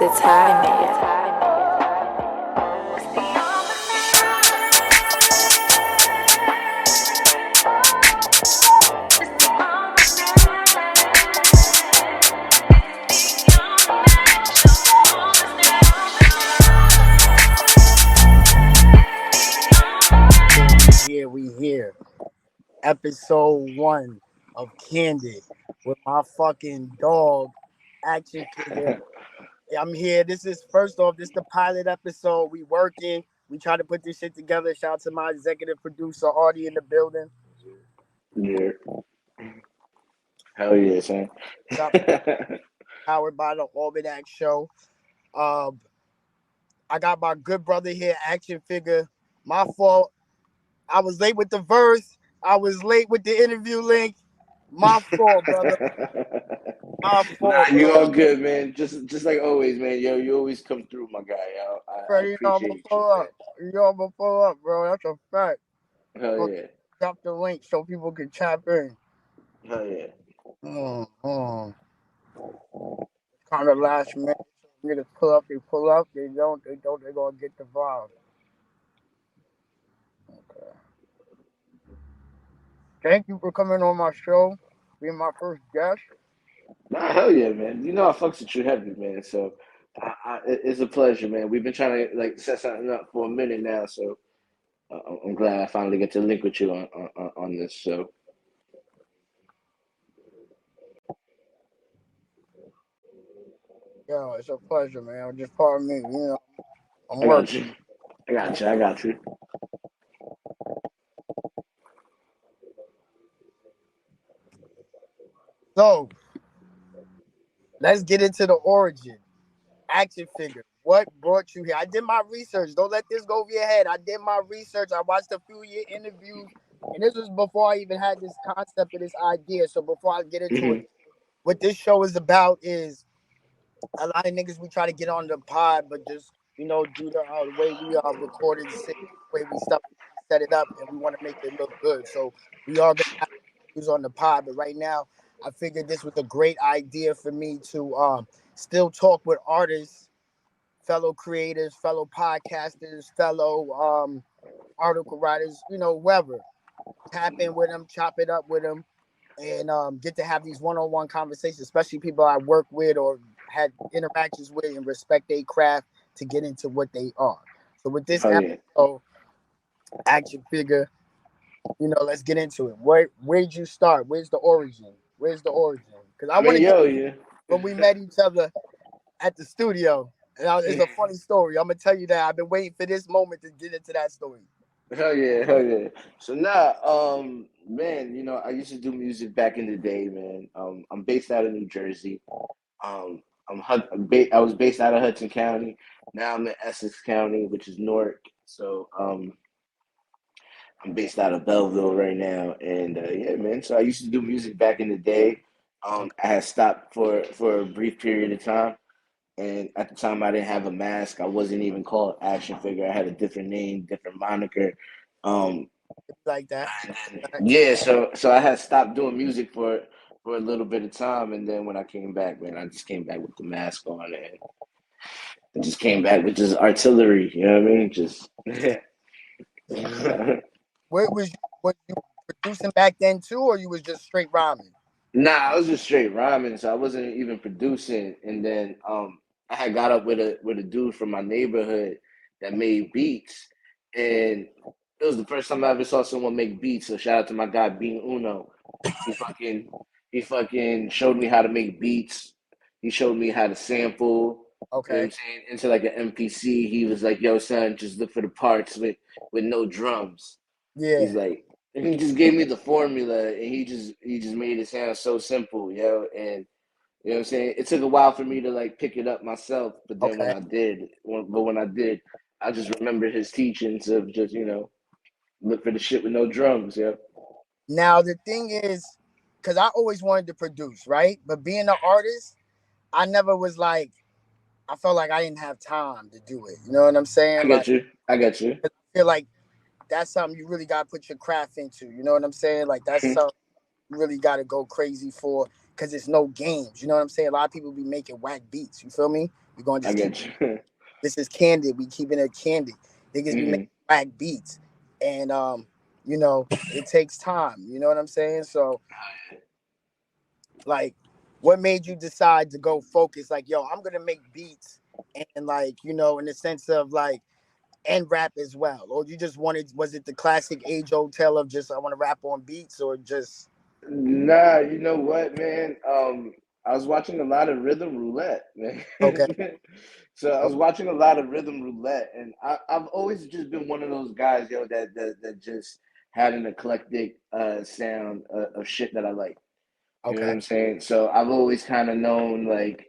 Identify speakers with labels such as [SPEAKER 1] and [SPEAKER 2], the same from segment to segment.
[SPEAKER 1] the time.
[SPEAKER 2] We here. Episode 1 of Candid with my fucking dog, action figure. I'm here. This is first off, this is the pilot episode. We working. We try to put this shit together. Shout out to my executive producer, Artie, in the building.
[SPEAKER 3] Yeah. Hell yeah, son.
[SPEAKER 2] Powered by the Almanac show. I got my good brother here, action figure. My fault. I was late with the verse. I was late with the interview link. My fault, brother. My
[SPEAKER 3] Nah,
[SPEAKER 2] fault,
[SPEAKER 3] you
[SPEAKER 2] bro.
[SPEAKER 3] all good, man. Just like always, man. Yo, you always come through, my guy. Yo.
[SPEAKER 2] Bro,
[SPEAKER 3] I
[SPEAKER 2] you know I'm gonna
[SPEAKER 3] appreciate you,
[SPEAKER 2] pull up. You know I'm gonna pull up, bro. That's a fact.
[SPEAKER 3] man. Hell yeah.
[SPEAKER 2] Drop the link so people can tap in.
[SPEAKER 3] Hell yeah.
[SPEAKER 2] Kind of last minute. Niggas pull up, they pull up. They don't, they're gonna get the vibe. Okay. Thank you for coming on my show. Being my first guest.
[SPEAKER 3] Nah, hell yeah, man. You know I fucks with you heavy, man. So it's a pleasure, man. We've been trying to like set something up for a minute now, so I'm glad I finally get to link with you on this show.
[SPEAKER 2] Yo, it's a pleasure, man. Just pardon me. I'm
[SPEAKER 3] I got
[SPEAKER 2] working.
[SPEAKER 3] you. I got you.
[SPEAKER 2] So let's get into the origin. Action figure. What brought you here? I did my research. Don't let this go over your head. I did my research. I watched a few of your interviews, and this was before I even had this concept of this idea. So before I get into it,
[SPEAKER 3] Hmm.
[SPEAKER 2] what this show is about is a lot of niggas we try to get on the pod, but just due to the way we are recorded, the way we stuff set it up, and we want to make it look good. So we are gonna have views on the pod, but right now I figured this was a great idea for me to still talk with artists, fellow creators, fellow podcasters, fellow article writers, whoever. Tap in with them, chop it up with them, and get to have these one-on-one conversations, especially people I work with or had interactions with and respect their craft to get into what they are. So with this
[SPEAKER 3] Hell yeah.
[SPEAKER 2] episode, action figure, let's get into it. Where'd you start? Where's the origin? Where's the origin? Because I want
[SPEAKER 3] Man,
[SPEAKER 2] to get
[SPEAKER 3] yo, yeah.
[SPEAKER 2] when we met each other at the studio. And it's a funny story. I'm gonna tell you that I've been waiting for this moment to get into that story.
[SPEAKER 3] Hell yeah, hell yeah. So now, man, I used to do music back in the day, man. I'm based out of New Jersey. I was based out of Hudson County. Now I'm in Essex County, which is Newark. So, I'm based out of Belleville right now, and yeah, man. So I used to do music back in the day.
[SPEAKER 2] Okay.
[SPEAKER 3] I had stopped for a brief period of time, and at the time I didn't have a mask. I wasn't even called Action Figure. I had a different name, different moniker. Um,
[SPEAKER 2] Like that.
[SPEAKER 3] yeah, so I had stopped doing music for a little bit of time, and then when I came back, man, I just came back with the mask on, and I just came back with just artillery. You know what I mean? Just
[SPEAKER 2] Where was you producing back then too, or you was just straight rhyming?
[SPEAKER 3] nah, I was just straight rhyming, so I wasn't even producing. And then I had got up with a dude from my neighborhood that made beats, and it was the first time I ever saw someone make beats. So shout out to my guy Bean Uno. He fucking he fucking showed me how to make beats. He showed me how to sample. You know what I'm
[SPEAKER 2] Okay.
[SPEAKER 3] saying? Into like an MPC. He was like, "Yo, son, just look for the parts with no drums." He's
[SPEAKER 2] Yeah.
[SPEAKER 3] like, and he just gave me the formula, and he just made it sound so simple, yo. And you know what I'm saying? It took a while for me to like pick it up myself, but then
[SPEAKER 2] Okay.
[SPEAKER 3] when I did, I just remember his teachings of just look for the shit with no drums, yo.
[SPEAKER 2] Now the thing is, because I always wanted to produce, right? But being an artist, I never was like, I felt like I didn't have time to do it. You know what I'm
[SPEAKER 3] I
[SPEAKER 2] saying? Like,
[SPEAKER 3] got you. I got you.
[SPEAKER 2] I feel like that's something you really got to put your craft into. You know what I'm saying? Like, that's something you really got to go crazy for because it's no games. You know what I'm saying? A lot of people be making whack beats. You feel me? We're gonna
[SPEAKER 3] I
[SPEAKER 2] just keep
[SPEAKER 3] get you.
[SPEAKER 2] this is candid. We keeping it candid. Niggas be making
[SPEAKER 3] Hmm.
[SPEAKER 2] whack beats, and you know, it takes time. You know what I'm saying? So like, what made you decide to go focus? Like, yo, I'm gonna make beats, and like, you know, in the sense of like, and rap as well, or you just wanted? Was it the classic age old tale of just I want to rap on beats, or just
[SPEAKER 3] Nah, you know what, man? I was watching a lot of Rhythm Roulette, man.
[SPEAKER 2] okay,
[SPEAKER 3] So I was
[SPEAKER 2] okay,
[SPEAKER 3] watching a lot of Rhythm Roulette, and I've always just been one of those guys, yo, that just had an eclectic sound of shit that I like. You know what
[SPEAKER 2] okay,
[SPEAKER 3] I'm saying? So I've always kind of known, like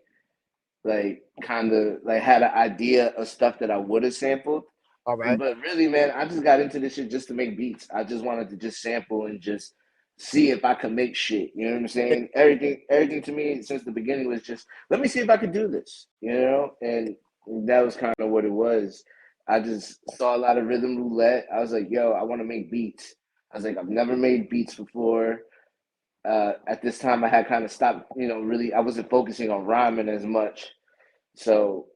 [SPEAKER 3] kind of like had an idea of stuff that I would have sampled.
[SPEAKER 2] all right,
[SPEAKER 3] But really, man, I just got into this shit just to make beats. I just wanted to just sample and just see if I could make shit. You know what I'm
[SPEAKER 2] yeah,
[SPEAKER 3] saying? Everything to me since the beginning was just let me see if I could do this. You know, and that was kind of what it was. I just saw a lot of Rhythm Roulette. I was like, yo, I want to make beats. I was like, I've never made beats before. At this time, I had kind of stopped. You know, really, I wasn't focusing on rhyming as much. So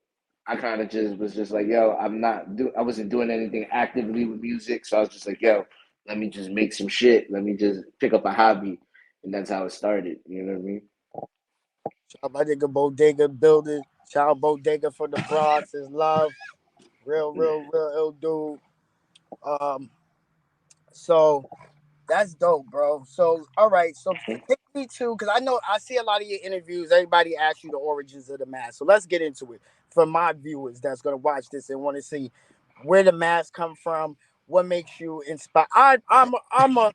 [SPEAKER 3] I kind of just was just like, yo, I wasn't doing anything actively with music. So I was just like, yo, let me just make some shit. Let me just pick up a hobby. And that's how it started. You know what I mean?
[SPEAKER 2] shout out my nigga Bodega building. Shout out Bodega from the Bronx is love. Real ill dude. Um, so that's dope, bro. So all right, so take me to because I know I see a lot of your interviews. Everybody asks you the origins of the mask. So let's get into it for my viewers that's gonna watch this and want to see where the mask come from. What makes you inspired? I'm a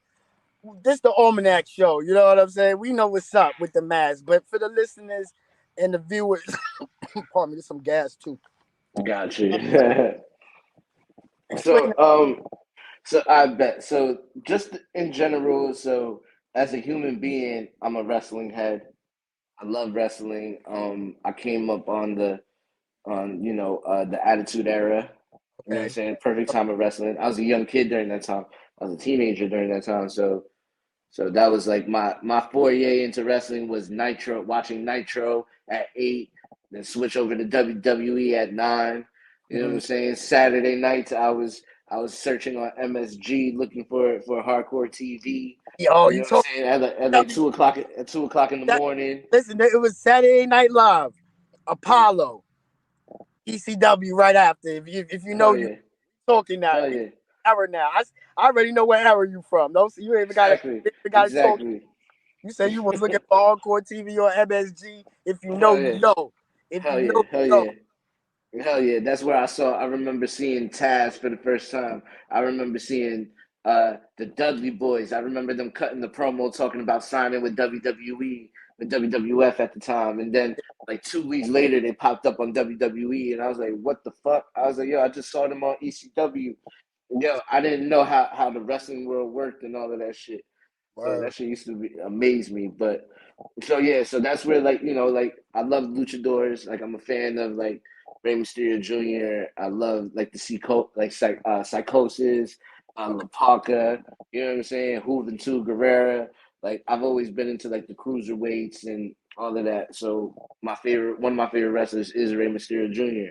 [SPEAKER 2] this the Almanac show. You know what I'm saying? We know what's up with the mask, but for the listeners and the viewers, pardon me, there's some gas too.
[SPEAKER 3] Got
[SPEAKER 2] Uh,
[SPEAKER 3] you.
[SPEAKER 2] explain.
[SPEAKER 3] so, so I bet. So, just in general, so as a human being, I'm a wrestling head. I love wrestling. I came up on the Attitude Era. You know what I'm
[SPEAKER 2] Okay.
[SPEAKER 3] saying? Perfect time of wrestling. I was a young kid during that time. I was a teenager during that time. So that was like my foray into wrestling was Nitro, watching Nitro at 8, then switch over to WWE at 9. You know what
[SPEAKER 2] Mhm.
[SPEAKER 3] I'm saying? Saturday nights I was searching on MSG looking for hardcore TV.
[SPEAKER 2] Yo,
[SPEAKER 3] You
[SPEAKER 2] you
[SPEAKER 3] know what I'm
[SPEAKER 2] told
[SPEAKER 3] saying? At like
[SPEAKER 2] W
[SPEAKER 3] 2 o'clock in the
[SPEAKER 2] that.
[SPEAKER 3] morning.
[SPEAKER 2] Listen, it was Saturday Night Live, Apollo, ECW right after. If you know
[SPEAKER 3] Hell
[SPEAKER 2] you
[SPEAKER 3] yeah.
[SPEAKER 2] talking now,
[SPEAKER 3] Hell
[SPEAKER 2] we
[SPEAKER 3] yeah.
[SPEAKER 2] era now. I already know what era you from. No, so you ain't even
[SPEAKER 3] Exactly.
[SPEAKER 2] gotta talk.
[SPEAKER 3] Exactly.
[SPEAKER 2] You say you was looking for hardcore TV on MSG. If you know,
[SPEAKER 3] Hell
[SPEAKER 2] you
[SPEAKER 3] yeah.
[SPEAKER 2] know. If you
[SPEAKER 3] Hell
[SPEAKER 2] know,
[SPEAKER 3] yeah.
[SPEAKER 2] you
[SPEAKER 3] Hell
[SPEAKER 2] know.
[SPEAKER 3] yeah. Hell yeah, that's where I remember seeing Taz for the first time. I remember seeing the Dudley Boys. I remember them cutting the promo talking about signing with WWE, with WWF at the time. And then like 2 weeks later they popped up on WWE and I was like, what the fuck? I was like, yo, I just saw them on ECW. Yo, I didn't know how the wrestling world worked and all of that shit. So that
[SPEAKER 2] Word.
[SPEAKER 3] shit used to amaze me. But so yeah, so that's where like like I love luchadors. Like I'm a fan of like Rey Mysterio Jr. I love like the Psychosis, Lapaka. You know what I'm saying? Juventud Guerrera. Like I've always been into like the cruiserweights and all of that. So one of my favorite wrestlers is Rey Mysterio Jr.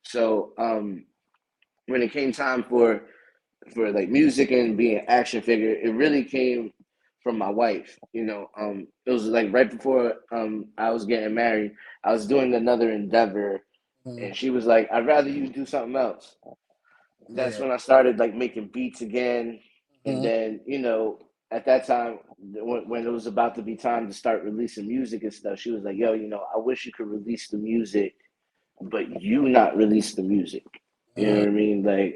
[SPEAKER 3] So when it came time for like music and being an action figure, it really came from my wife. It was like right before I was getting married. I was doing another endeavor,
[SPEAKER 2] Mhm.
[SPEAKER 3] and she was like, "I'd rather you do something else." That's
[SPEAKER 2] Yeah.
[SPEAKER 3] when I started like making beats again, and
[SPEAKER 2] Mhm.
[SPEAKER 3] then at that time when it was about to be time to start releasing music and stuff, she was like, "Yo, I wish you could release the music, but you not release the music." You know
[SPEAKER 2] Mhm.
[SPEAKER 3] what I mean? Like,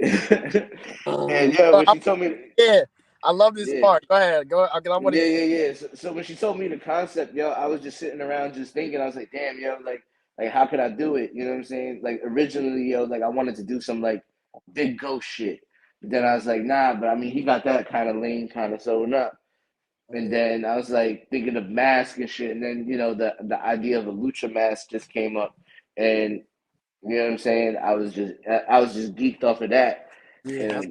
[SPEAKER 3] and
[SPEAKER 2] Mhm.
[SPEAKER 3] yeah, when she told me,
[SPEAKER 2] Yeah, I love this
[SPEAKER 3] yeah,
[SPEAKER 2] part. Go ahead. Go. I want to.
[SPEAKER 3] yeah. So when she told me the concept, yo, I was just sitting around just thinking. I was like, damn, yo, like how could I do it? You know what I'm saying? Like originally, yo, like I wanted to do some like big ghost shit. But then I was like, nah, but I mean, he got that kind of lane, kind of sewing up. And
[SPEAKER 2] Yeah.
[SPEAKER 3] then I was like thinking of mask and shit. And then the idea of a lucha mask just came up, and you know what I'm saying? I was just geeked off of that,
[SPEAKER 2] Yeah.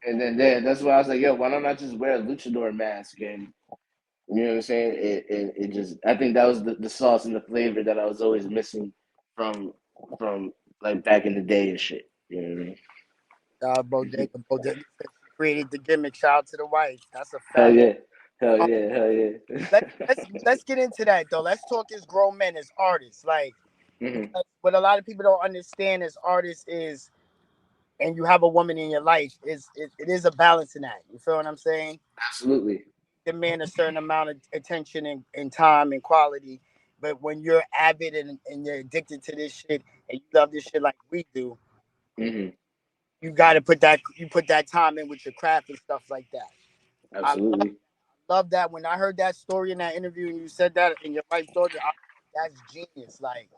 [SPEAKER 3] and that's why I was like, yo, why don't I just wear a luchador mask? And you know what I'm saying? It just I think that was the sauce and the flavor that I was always missing from from like back in the day and shit. You know what I mean?
[SPEAKER 2] Bodega said she created the gimmick. Shout out to the wife. That's a
[SPEAKER 3] Hell
[SPEAKER 2] fact.
[SPEAKER 3] yeah, hell
[SPEAKER 2] Um,
[SPEAKER 3] yeah, hell yeah.
[SPEAKER 2] let's get into that though. Let's talk as grown men, as artists. Like,
[SPEAKER 3] Hmm.
[SPEAKER 2] because what a lot of people don't understand as artists is, and you have a woman in your life, it is a balancing act. You feel what I'm saying?
[SPEAKER 3] Absolutely.
[SPEAKER 2] Demand a certain amount of attention and time and quality. But when you're avid and you're addicted to this shit and you love this shit like we do,
[SPEAKER 3] Hmm.
[SPEAKER 2] you got to put that time in with your craft and stuff like that. I
[SPEAKER 3] Absolutely.
[SPEAKER 2] love that. When I heard that story in that interview and you said that and your wife told you, that's genius. Like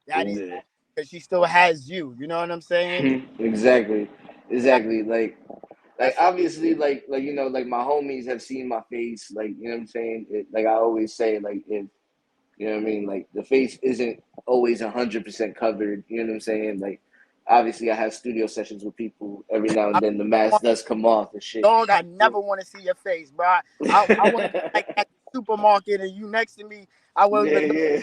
[SPEAKER 2] that is
[SPEAKER 3] Yeah.
[SPEAKER 2] because she still has you. You know what I'm saying?
[SPEAKER 3] Exactly.
[SPEAKER 2] That,
[SPEAKER 3] Exactly. Like
[SPEAKER 2] that's
[SPEAKER 3] obviously like you know like my homies have seen my face, like you know what I'm saying, like I always say, like if you know what I mean, like the face isn't always 100% covered, you know what I'm saying, like obviously I have studio sessions with people every now and
[SPEAKER 2] I
[SPEAKER 3] then, the mask does come off and shit.
[SPEAKER 2] dog. I
[SPEAKER 3] So
[SPEAKER 2] never want to see your face, bro. I want to be like at the supermarket and you next to me. I will
[SPEAKER 3] yeah,
[SPEAKER 2] even know.
[SPEAKER 3] yeah.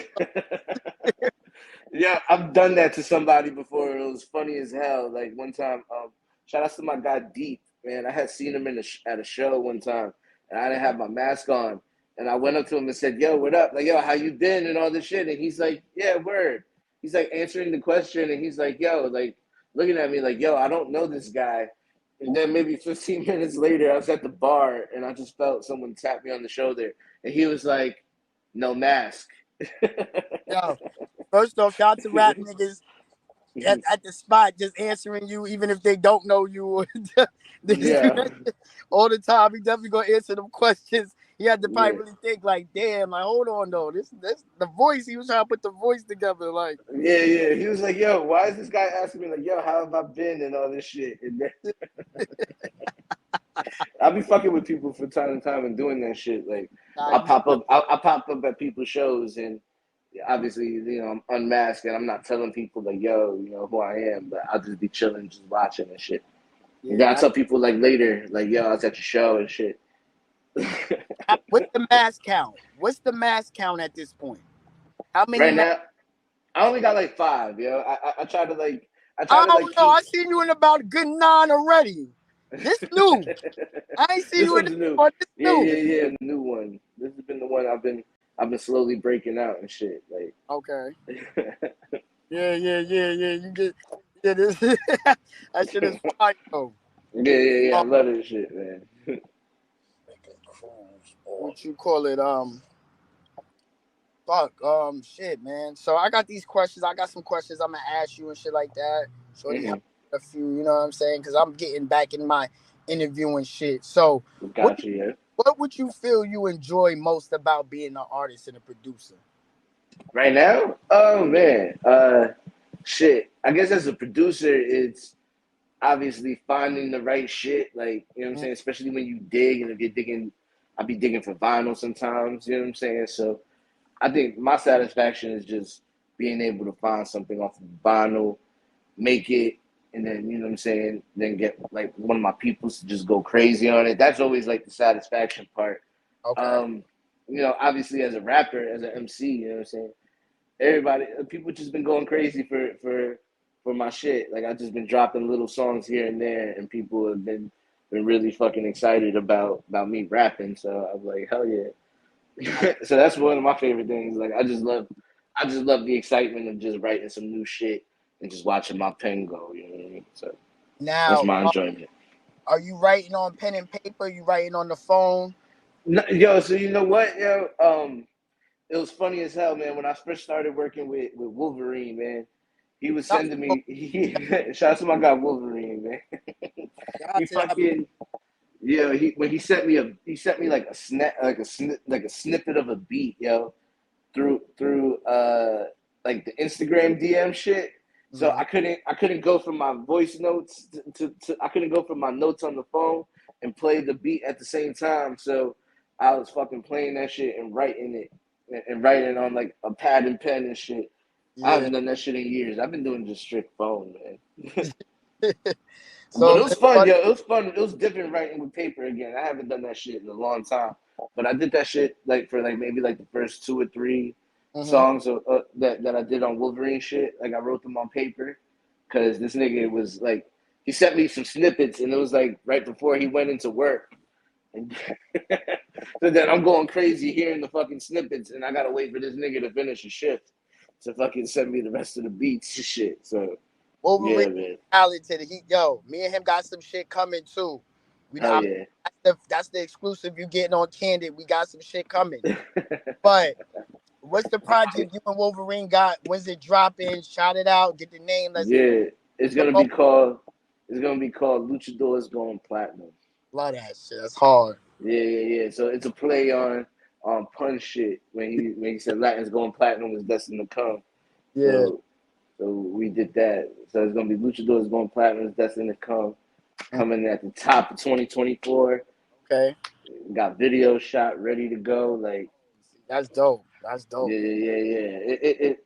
[SPEAKER 3] Yeah, I've done that to somebody before. It was funny as hell. Like one time, shout out to my guy Deep, man. I had seen him at a show one time, and I didn't have my mask on. And I went up to him and said, "Yo, what up? Like, yo, how you been?" And all this shit. And he's like, "Yeah, word." He's like answering the question, and he's like, "Yo," like looking at me like, "Yo, I don't know this guy." And then maybe 15 minutes later, I was at the bar, and I just felt someone tap me on the shoulder, and he was like, "No mask."
[SPEAKER 2] Yo, first off, shout out to rap niggas at the spot just answering you, even if they don't know you. They just do
[SPEAKER 3] Yeah,
[SPEAKER 2] that shit all the time. He definitely gonna answer them questions. He had to
[SPEAKER 3] yeah,
[SPEAKER 2] probably really think like, damn, like hold on though. This the voice. He was trying to put the voice together. Like,
[SPEAKER 3] yeah, yeah. He was like, "Yo, why is this guy asking me like, yo, how have I been and all this shit?" And then I'll be fucking with people from time to time and doing that shit. Like,
[SPEAKER 2] nah,
[SPEAKER 3] I
[SPEAKER 2] you
[SPEAKER 3] pop up, I pop up at people's shows, and obviously, you know, I'm unmasked, and I'm not telling people like, yo, you know who I am, but I'll just be chilling, just watching and shit. And
[SPEAKER 2] yeah.
[SPEAKER 3] then I tell people like later, like, yo, I was at your show and shit.
[SPEAKER 2] What's the mass count? What's the mass count at this point? How many
[SPEAKER 3] Right
[SPEAKER 2] mass?
[SPEAKER 3] now, I only got like five, yo. I try to like, I try
[SPEAKER 2] I
[SPEAKER 3] to like
[SPEAKER 2] don't know. I
[SPEAKER 3] keep.
[SPEAKER 2] seen you in about a good nine already. This new. I ain't seen
[SPEAKER 3] This
[SPEAKER 2] you in
[SPEAKER 3] one's
[SPEAKER 2] this
[SPEAKER 3] new.
[SPEAKER 2] one. This
[SPEAKER 3] Yeah,
[SPEAKER 2] new.
[SPEAKER 3] yeah, yeah. New one. This has been the one I've been slowly breaking out and shit. Like,
[SPEAKER 2] Okay.
[SPEAKER 3] yeah,
[SPEAKER 2] Yeah. You get yeah. This that shit is fire though.
[SPEAKER 3] yeah, yeah. I
[SPEAKER 2] Um,
[SPEAKER 3] love this shit, man.
[SPEAKER 2] what you call it? Fuck. Shit, man. So I got these questions. I got some questions I'm gonna ask you and shit like that. Shorty,
[SPEAKER 3] Hmm.
[SPEAKER 2] have a few. You know what I'm saying? Because I'm getting back in my interviewing shit. So, what
[SPEAKER 3] Gotcha. Yeah.
[SPEAKER 2] what would you feel you enjoy most about being an artist and a producer?
[SPEAKER 3] Right now, oh man, shit. I guess as a producer, it's obviously finding the right shit. Like, you know what I'm
[SPEAKER 2] Mm,
[SPEAKER 3] saying. Especially when you dig, and if you're digging, I be digging for vinyl sometimes. You know what I'm saying. So I think my satisfaction is just being able to find something off of vinyl, make it, and then you know what I'm saying, then get like one of my peoples to just go crazy on it. That's always like the satisfaction part.
[SPEAKER 2] okay.
[SPEAKER 3] Um, you know, obviously as a rapper, as an MC, you know what I'm saying. Everybody, people just been going crazy for my shit. Like I just been dropping little songs here and there, and people have been really fucking excited about me rapping. So I was like, hell yeah. So that's one of my favorite things. Like I just love the excitement of just writing some new shit and just watching my pen go. You know what I mean? So that's
[SPEAKER 2] Now,
[SPEAKER 3] my enjoyment.
[SPEAKER 2] are you writing on pen and paper? You writing on the phone?
[SPEAKER 3] No, yo, so you know what, yo? It was funny as hell, man. When I first started working with Wolverine, man, he was
[SPEAKER 2] Shout
[SPEAKER 3] sending me. Shout out to my guy Wolverine, man.
[SPEAKER 2] out
[SPEAKER 3] He
[SPEAKER 2] to that boy.
[SPEAKER 3] fucking yeah. He sent me like a snap like a snippet of a beat, yo, through like the Instagram DM shit. So
[SPEAKER 2] Mhm.
[SPEAKER 3] I couldn't go from my voice notes to I couldn't go from my notes on the phone and play the beat at the same time. So I was fucking playing that shit and writing it and writing on like a pad and pen and shit. I
[SPEAKER 2] Yeah.
[SPEAKER 3] haven't done that shit in years. I've been doing just strict phone, man. But
[SPEAKER 2] So
[SPEAKER 3] it was
[SPEAKER 2] it's
[SPEAKER 3] fun,
[SPEAKER 2] funny.
[SPEAKER 3] yo. It was fun. It was different writing with paper again. I haven't done that shit in a long time. But I did that shit like for like maybe like the first two or three. songs that I did on Wolverine shit. Like I wrote them on paper because this nigga was like, he sent me some snippets, and it was like right before he went into work. And so then I'm going crazy hearing the fucking snippets, and I gotta wait for this nigga to finish a shift to fucking send me the rest of the beats and shit. So
[SPEAKER 2] Wolverine
[SPEAKER 3] yeah, man.
[SPEAKER 2] talented. Me and him got some shit coming too.
[SPEAKER 3] Hell yeah.
[SPEAKER 2] That's the exclusive you getting on Candid. We got some shit coming. But what's the project you and Wolverine got? When's it dropping? Shout it out. Get the name. Let's
[SPEAKER 3] Yeah, it's gonna
[SPEAKER 2] promote.
[SPEAKER 3] be called. It's gonna be called Luchadors Going Platinum.
[SPEAKER 2] Love that shit. That's hard.
[SPEAKER 3] Yeah. So it's a play on pun shit when he said Latin's going platinum was destined to come.
[SPEAKER 2] Yeah.
[SPEAKER 3] So we did that. So it's gonna be Luchadors Going Platinum is destined to come. Coming at the top of 2024.
[SPEAKER 2] Okay.
[SPEAKER 3] Got video shot ready to go. Like
[SPEAKER 2] That's dope. That's dope.
[SPEAKER 3] It's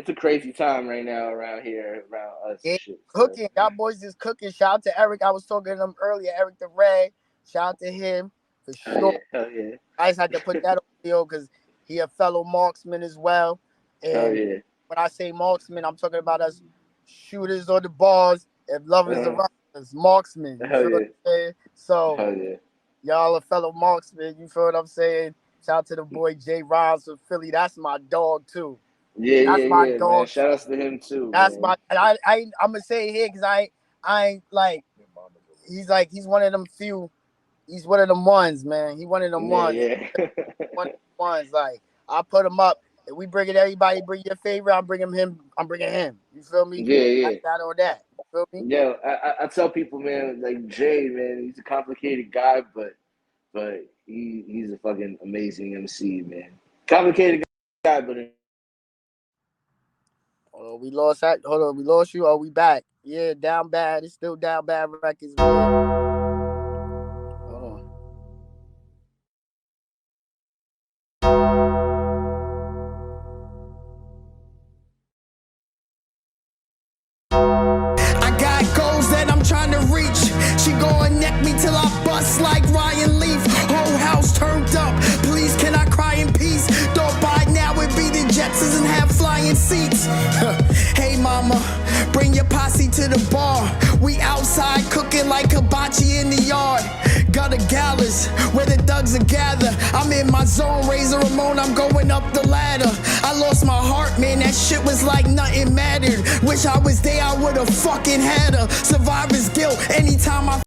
[SPEAKER 3] a crazy time right now around here, around us and
[SPEAKER 2] Yeah.
[SPEAKER 3] shit. So.
[SPEAKER 2] Cooking. Y'all boys is cooking. Shout out to Eric. I was talking to him earlier. Eric the Red. Shout out to him for sure.
[SPEAKER 3] Hell yeah.
[SPEAKER 2] I just had to put that on video because he a fellow marksman as well.
[SPEAKER 3] Hell
[SPEAKER 2] And
[SPEAKER 3] yeah.
[SPEAKER 2] when I say marksman, I'm talking about us shooters on the bars and lovers of us, marksmen. You feel what I'm saying? So
[SPEAKER 3] Hell yeah.
[SPEAKER 2] y'all are fellow marksmen. You feel what I'm saying? Shout out to the boy Jay Rhymes from Philly. That's my dog too. That's my dog.
[SPEAKER 3] Man. Shout outs to him too.
[SPEAKER 2] That's
[SPEAKER 3] man.
[SPEAKER 2] I'm gonna say it here because I ain't like he's one of them few. He's one of them ones, man. He one of them ones.
[SPEAKER 3] Yeah.
[SPEAKER 2] One of them ones. Like I put him up. If we bring it, everybody bring your favorite. I'm bringing him. You feel me?
[SPEAKER 3] Yeah.
[SPEAKER 2] That or that. You feel me?
[SPEAKER 3] Yeah. I tell people, man, like Jay, man, he's a complicated guy, but he's a fucking amazing MC, man. Complicated guy, but.
[SPEAKER 2] Oh, we lost that. Hold on, we lost you. Oh, we back. Yeah, down bad. It's still down bad records, man. Hold on. I got goals that I'm trying to reach. She gon' neck me till I bust like Ryan Leaf. Whole house turned up. Please, can I cry in peace? Thought by now it'd be the Jetsons and have flying seats. Hey mama, bring your posse to the bar. We outside cooking like hibachi in the yard. Gutter galas where the thugs are gather. I'm in my zone, Razor Ramon, I'm going up the ladder. I lost my heart, man, that shit was like nothing mattered. Wish I was there, I would've fucking had her. Survivor's guilt, anytime I